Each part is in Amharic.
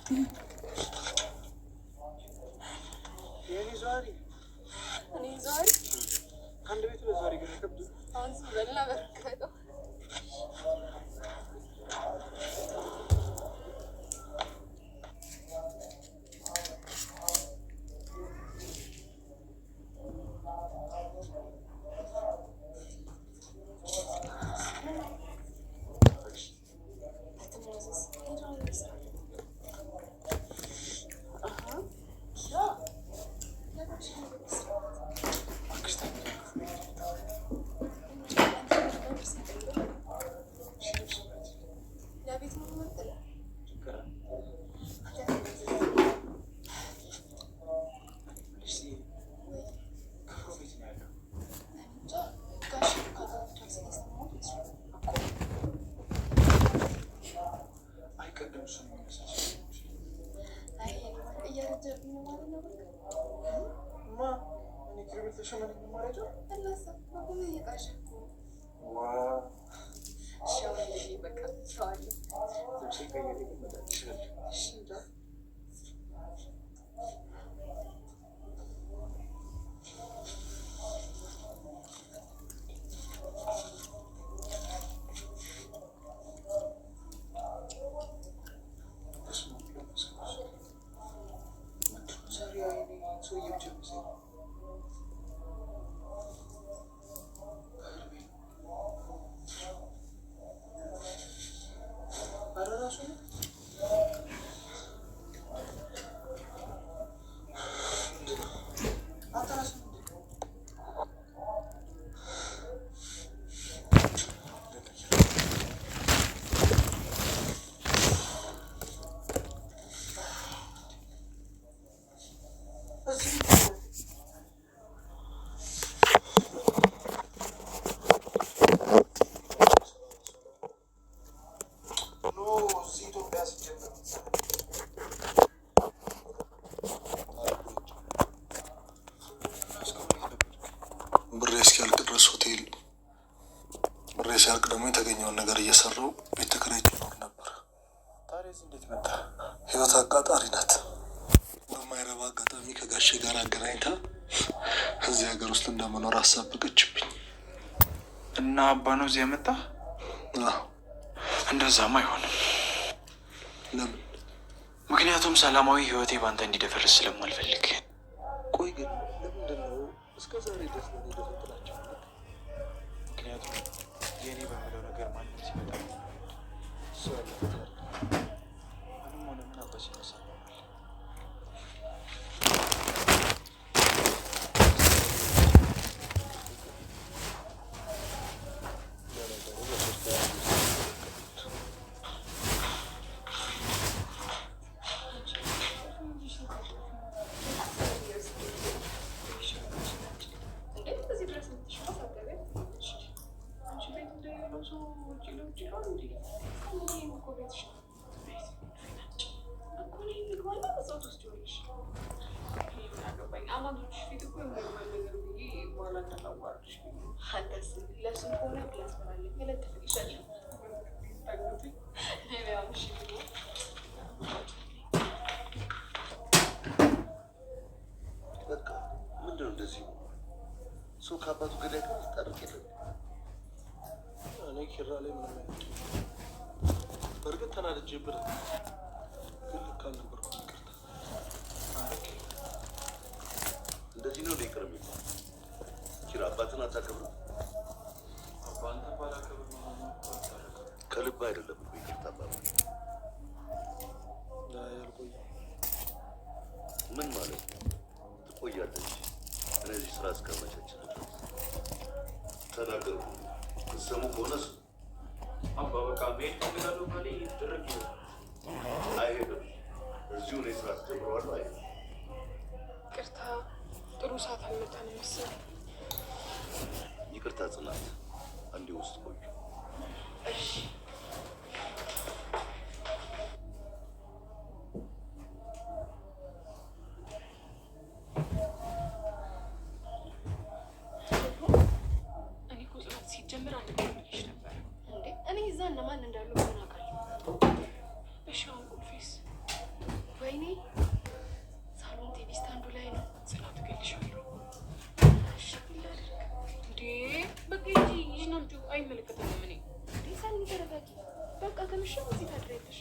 የኔ ዛሬ እኔ ዛሬ ከአንድ ቤት ለዛሬ ግን ከብዱ አሁን በላ በርከው ሲያልቅ ደግሞ የተገኘውን ነገር እየሰራው ቤት ተከራይቼ እኖር ነበር። ታዲያ እንዴት መጣ? ህይወት አቃጣሪ ናት። በማይረባ አጋጣሚ ከጋሼ ጋር አገናኝታ እዚህ ሀገር ውስጥ እንደመኖር አሳበቀችብኝ እና አባ ነው እዚህ ያመጣ? እንደዛም አይሆንም። ለምን? ምክንያቱም ሰላማዊ ህይወቴ ባንተ እንዲደፈርስ ስለማልፈልግ። ቆይ ግን ለምንድን ነው እስከ ዛሬ ድረስ ነው እንደፈጥላቸው? ምክንያቱም የኔ በምለው ነገር ማንም ሲመጣ እሱ ያለፈታል። ምንም ሆነ ምን አባስ ይነሳል። በቃ ምንድነው እንደዚህ ሰው ከአባቱ ገዳይ ጋር ታርቅ የለም። እኔ ኪራ ላይ ምንም አይነት በእርግጥ ተናድጄብህ ግን ልክ አልነበርኩም። ይቅርታ። እንደዚህ ነው ይቅር የሚባል? ኪራ አባትን አታከብርም? አባንተ ባላከብር ከልብ አይደለም። ይቅርታ አባባ ያልቆየ ምን ማለት ነው? ትቆያለች። እነዚህ ስራ እስከመቸች ተናገሩ። ክሰሙ ከሆነስ አባ በቃ መሄድ ፈልጋለሁ ካለ ይደረግ ይላል። አይሄድም። እዚሁ ነው ስራ አስጀምረዋለሁ። አይሄድም። ይቅርታ፣ ጥሩ ሰዓት አልመጣንም መሰለኝ። ይቅርታ ጽናት፣ አንዴ ውስጥ ቆዩ። እሺ አይመለከተኝም። እኔ ሰኒ ተረጋጊ። በቃ ከምሽም እዚህ ታድሪያለሽ።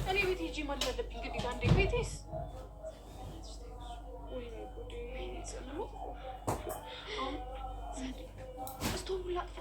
እኔ ቤት ሂጂ ማለት አለብኝ ግዴታ። እንዴ ቤቴስ ወይ ጉዴ ጽኑ ስቶቭ ላጥፋ።